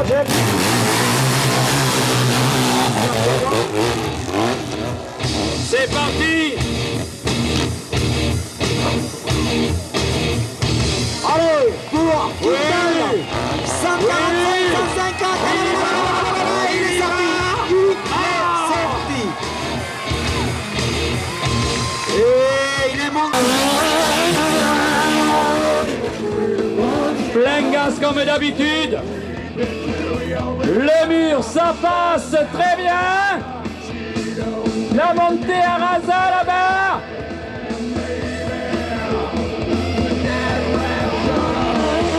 Jeff. C'est parti. Allez, pour Oui. 145, 150, il est sorti. Il est sorti. Et il est monté. Plein gaz comme d'habitude. Le mur, ça passe très bien. La montée à Rasa là-bas.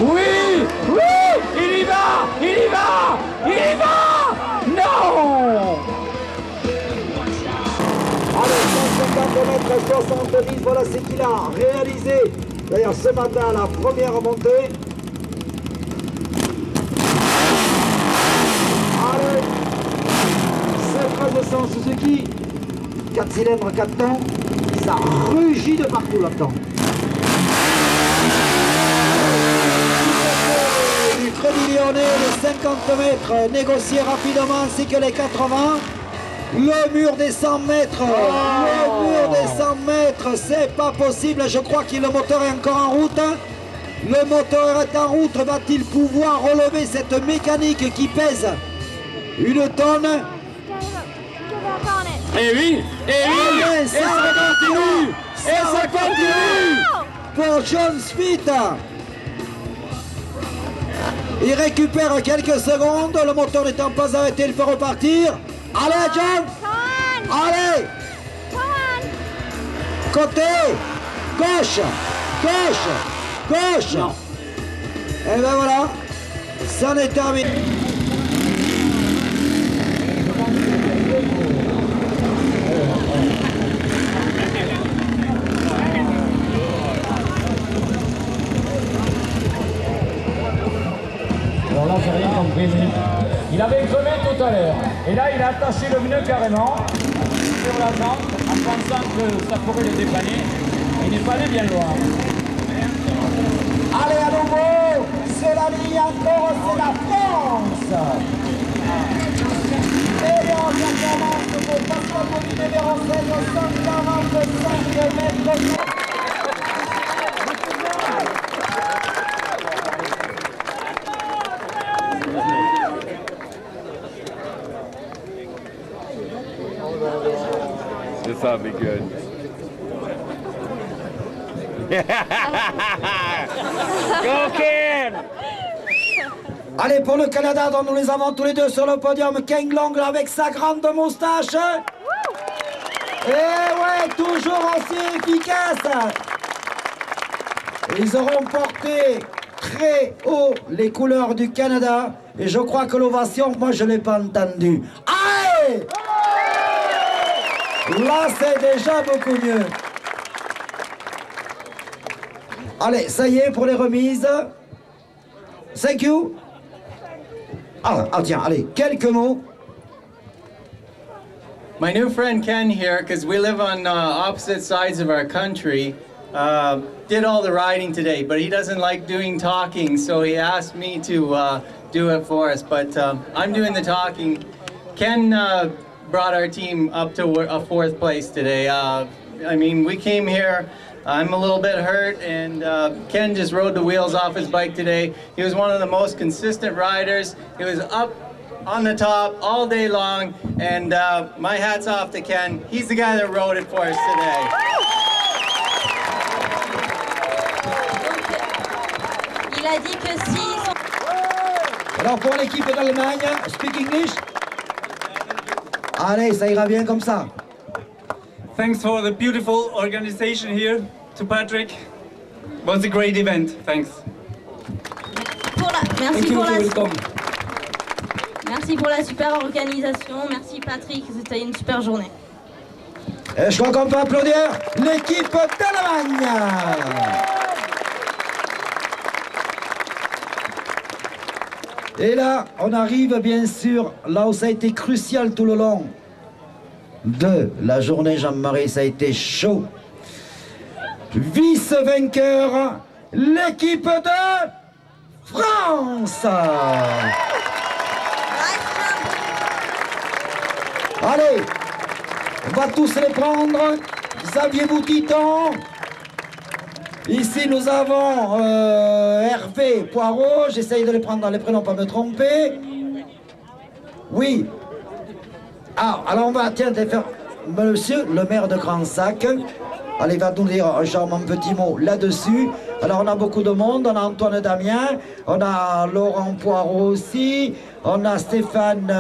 Oui, oui, il y va, il y va, il y va. Non. Allez, 150 mètres, 70, voilà ce qu'il a réalisé. D'ailleurs, ce matin, la première montée. Allez, c'est 1300 Suzuki. 4 cylindres, 4 temps. Ça rugit de partout là-dedans. Du Crédit Lyonnais, les 50 mètres négociés rapidement ainsi que les 80. Le mur des 100 mètres, le mur des 100 mètres, c'est pas possible. Je crois que le moteur est encore en route. Le moteur est en route. Va-t-il pouvoir relever cette mécanique qui pèse une tonne? Et oui, et ça continue, et ça continue. Pour John Smith. Il récupère quelques secondes. Le moteur n'étant pas arrêté, il peut repartir. Allez, John! Allez! Côté! Gauche! Gauche! Gauche! Non. Et ben voilà, ça en est terminé. Alors là, j'ai rien compris. Il avait crevé tout à l'heure. Et là, il a attaché le pneu carrément sur la jambe en pensant que ça pourrait le dépanner. Il n'est pas allé bien loin. Allez, à nouveau, c'est la ligne encore, c'est la France. Et en performance pour Pascal Boni numéro 16, 145 mètres. This ought to be good. Go Ken! Allez, pour le Canada, dont nous les avons tous les deux sur le podium, Ken Long avec sa grande moustache. Et ouais, toujours aussi efficace. Ils auront porté très haut les couleurs du Canada. Et je crois que l'ovation, moi, je ne l'ai pas entendue. Allez! Là, c'est déjà beaucoup mieux. Allez, ça y est pour les remises. Thank you. Ah, tiens, allez, quelques mots. My new friend Ken here, because we live on opposite sides of our country, did all the riding today, but he doesn't like doing talking, so he asked me to do it for us. But I'm doing the talking. Ken brought our team up to a 4th place today. I mean, we came here. I'm a little bit hurt, and Ken just rode the wheels off his bike today. He was one of the most consistent riders. He was up on the top all day long, and my hat's off to Ken. He's the guy that rode it for us today. Il a dit que si... Alors pour l'équipe d'Allemagne, speak English. Allez, ça ira bien comme ça. Thanks for the beautiful organization here to Patrick. It was a great event. Thanks. Merci pour la super organisation. Merci Patrick, c'était une super journée. Et je crois qu'on peut applaudir l'équipe d'Allemagne. Et là, on arrive bien sûr là où ça a été crucial tout le long de la journée. Jean-Marie, ça a été chaud. Vice-vainqueur, l'équipe de France. Allez, on va tous les prendre. Xavier Boutiton. Ici, nous avons Hervé Poirot. J'essaye de les prendre dans les prénoms, pas me tromper. Oui. Ah, alors on va, tiens, faire monsieur le maire de Grand Sac. Allez, il va nous dire un charmant petit mot là-dessus. Alors, on a beaucoup de monde. On a Antoine Damien, on a Laurent Poirot aussi, on a Stéphane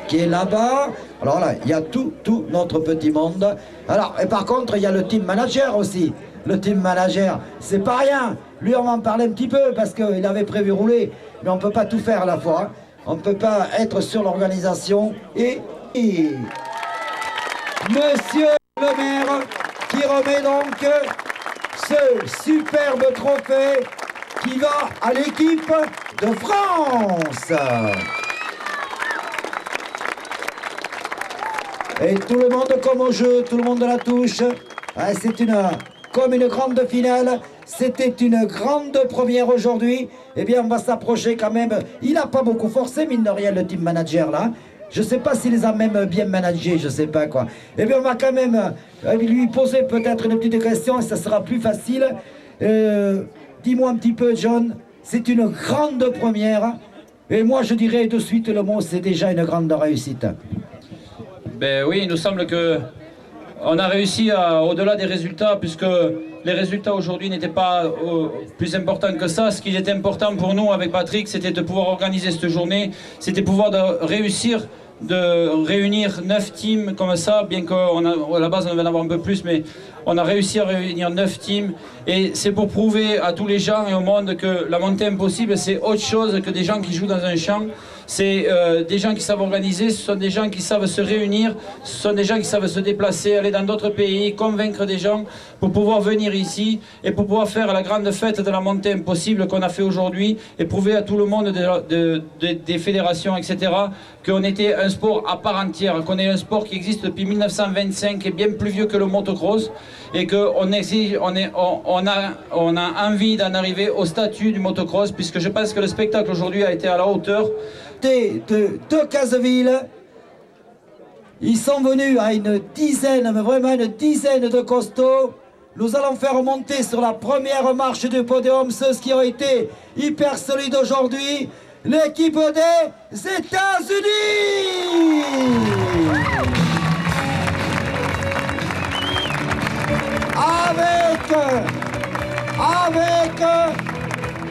qui est là-bas. Alors là, il y a tout notre petit monde. Alors, et par contre, il y a le team manager aussi. Le team manager, c'est pas rien. Lui, on va en parler un petit peu parce qu'il avait prévu rouler. Mais on ne peut pas tout faire à la fois. On ne peut pas être sur l'organisation. Et monsieur le maire qui remet donc ce superbe trophée qui va à l'équipe de France. Et tout le monde comme au jeu, tout le monde la touche. Ah, c'est comme une grande finale. C'était une grande première aujourd'hui. Eh bien, on va s'approcher quand même. Il n'a pas beaucoup forcé, mine de rien, le team manager là. Je ne sais pas s'il les a même bien managés, je ne sais pas quoi. Eh bien, on va quand même lui poser peut-être une petite question et ça sera plus facile. Dis-moi un petit peu, John, c'est une grande première. Et moi, je dirais de suite le mot, c'est déjà une grande réussite. Ben oui, il nous semble que on a réussi au-delà des résultats, puisque les résultats aujourd'hui n'étaient pas plus importants que ça. Ce qui était important pour nous avec Patrick, c'était de pouvoir organiser cette journée, c'était pouvoir réussir de réunir 9 teams comme ça, bien qu'à la base on devait en avoir un peu plus, mais on a réussi à réunir 9 teams. Et c'est pour prouver à tous les gens et au monde que la montée impossible, c'est autre chose que des gens qui jouent dans un champ. C'est des gens qui savent organiser, ce sont des gens qui savent se réunir, ce sont des gens qui savent se déplacer, aller dans d'autres pays, convaincre des gens pour pouvoir venir ici et pour pouvoir faire la grande fête de la montée impossible qu'on a fait aujourd'hui et prouver à tout le monde des fédérations, etc., qu'on était un sport à part entière, qu'on est un sport qui existe depuis 1925 et bien plus vieux que le motocross et qu'on a envie d'en arriver au statut du motocross, puisque je pense que le spectacle aujourd'hui a été à la hauteur. De Caseville, ils sont venus à une dizaine, mais vraiment une dizaine de costauds. Nous allons faire monter sur la première marche du podium ceux qui ont été hyper solides aujourd'hui, l'équipe des États-Unis. Avec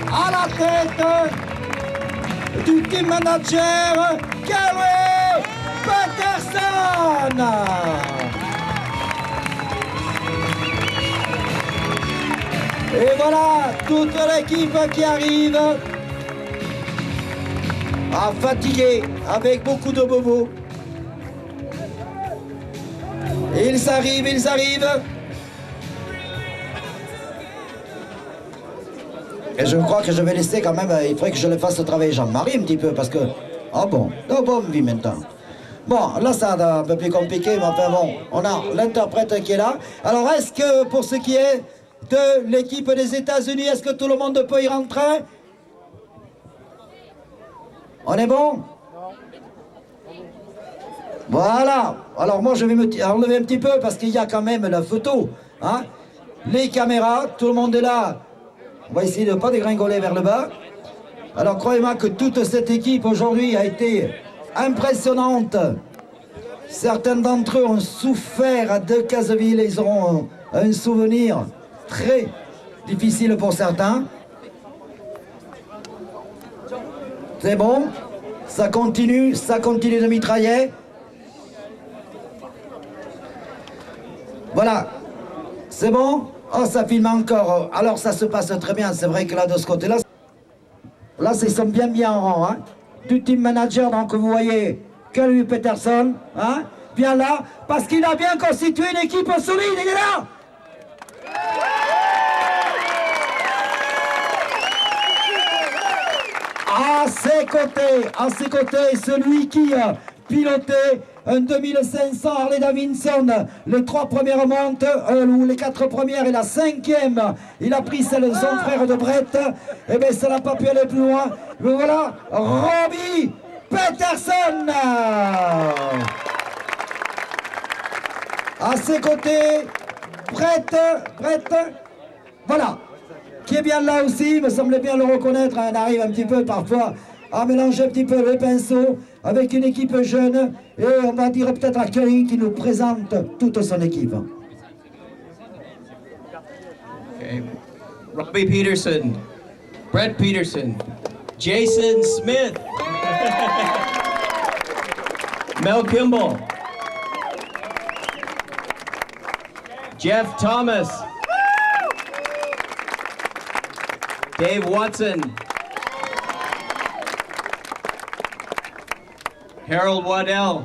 à la tête du team manager Gary Peterson. Et voilà toute l'équipe qui arrive, fatiguée, avec beaucoup de bobos. Ils arrivent. Et je crois que je vais laisser quand même, il faudrait que je le fasse travailler Jean-Marie un petit peu, parce que... Ah bon, vie maintenant. Bon, là ça a un peu plus compliqué, mais enfin bon, on a l'interprète qui est là. Alors est-ce que pour ce qui est de l'équipe des États-Unis, est-ce que tout le monde peut y rentrer? On est bon? Voilà. Alors moi je vais me enlever un petit peu parce qu'il y a quand même la photo. Hein? Les caméras, tout le monde est là. On va essayer de ne pas dégringoler vers le bas. Alors croyez-moi que toute cette équipe aujourd'hui a été impressionnante. Certains d'entre eux ont souffert de Caseville. Ils auront un souvenir très difficile pour certains. C'est bon, ça continue de mitrailler. Voilà, c'est bon. Oh, ça filme encore. Alors ça se passe très bien. C'est vrai que là, de ce côté-là, là, ils sont bien en rang. Hein. Du team manager, donc vous voyez, Gary Peterson, hein, bien là, parce qu'il a bien constitué une équipe solide. Il est là. À ses côtés, celui qui a piloté un 2500 Harley Davidson, les 3 premières montes, ou les 4 premières et la 5e, il a pris celle de son frère de Brett, et bien ça n'a pas pu aller plus loin, mais voilà, Robbie Peterson. À ses côtés, prête. Voilà. Qui est bien là aussi, il me semblait bien le reconnaître. On arrive un petit peu parfois à mélanger un petit peu les pinceaux avec une équipe jeune. Et on va dire peut-être à Kelly qui nous présente toute son équipe. Okay. Robbie Peterson, Brett Peterson, Jason Smith, Mel Kimball, Jeff Thomas, Dave Watson, Harold Waddell,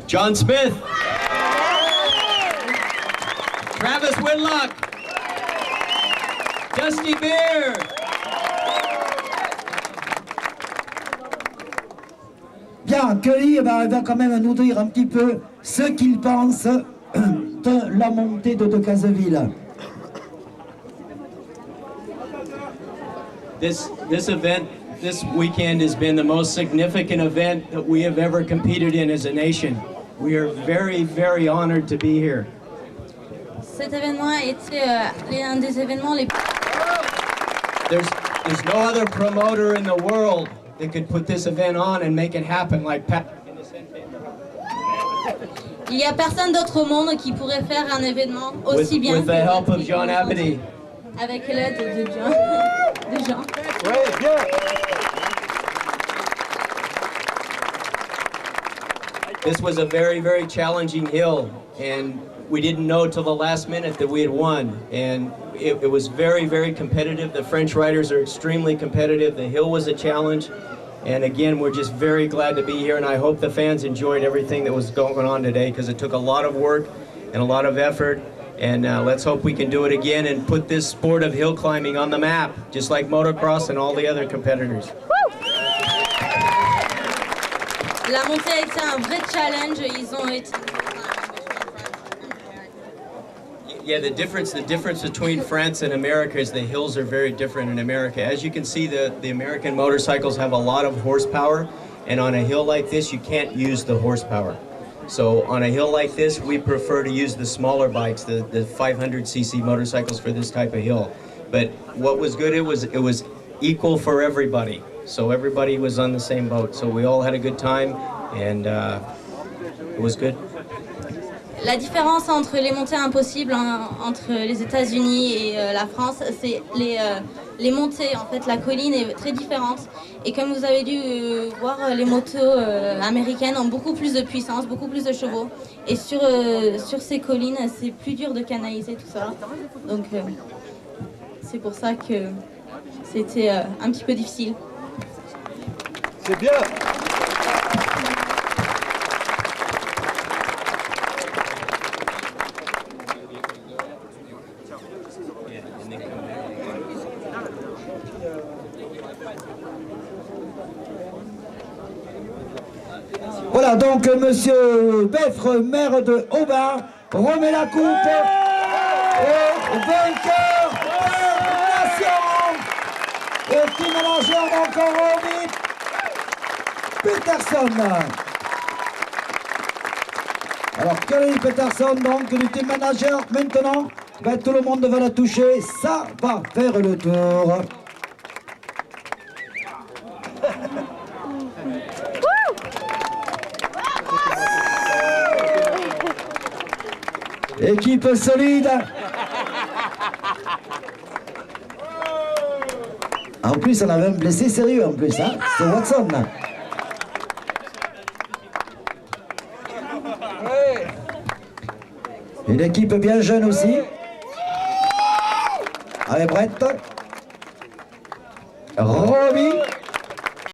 John Smith, Travis Whitlock, Dusty Bear, Bien, Kelly va quand même nous dire un petit peu ce qu'il pense de la montée de Decazeville. This event this weekend has been the most significant event that we have ever competed in as a nation. We are very, very honored to be here. Cet événement a été un des événements les plus... There's no other promoter in the world that could put this event on and make it happen like Pat. Il n'y a personne d'autre au monde qui pourrait faire un événement aussi bien With the help of John Abity. avec l'aide de Jean. This was a very, very challenging hill, and we didn't know till the last minute that we had won. And it was very, very competitive. The French riders are extremely competitive. The hill was a challenge. And again, we're just very glad to be here, and I hope the fans enjoyed everything that was going on today, because it took a lot of work and a lot of effort. And let's hope we can do it again and put this sport of hill climbing on the map, just like motocross and all the other competitors. La montée a été un vrai challenge. Ils ont été... Yeah, the difference between France and America is the hills are very different in America. As you can see, the American motorcycles have a lot of horsepower, and on a hill like this, you can't use the horsepower. So on a hill like this, we prefer to use the smaller bikes, the 500cc motorcycles for this type of hill. But what was good, it was equal for everybody. So everybody was on the same boat. So we all had a good time, and it was good. La différence entre les montées impossibles entre les États-Unis et la France, c'est les montées. En fait, la colline est très différente. Et comme vous avez dû voir, les motos américaines ont beaucoup plus de puissance, beaucoup plus de chevaux. Et sur ces collines, c'est plus dur de canaliser tout ça. Donc, c'est pour ça que c'était un petit peu difficile. C'est bien. Voilà, donc Monsieur Beffre, maire de Aubin, remet la coupe au vainqueur des nations. Et team manager encore Robbie Peterson. Alors Kelly Peterson, donc du team manager maintenant, ben, tout le monde va la toucher, ça va faire le tour. Équipe solide. En plus, on avait un blessé sérieux en plus, hein. C'est Watson. Une équipe bien jeune aussi. Avec Brett. Robbie.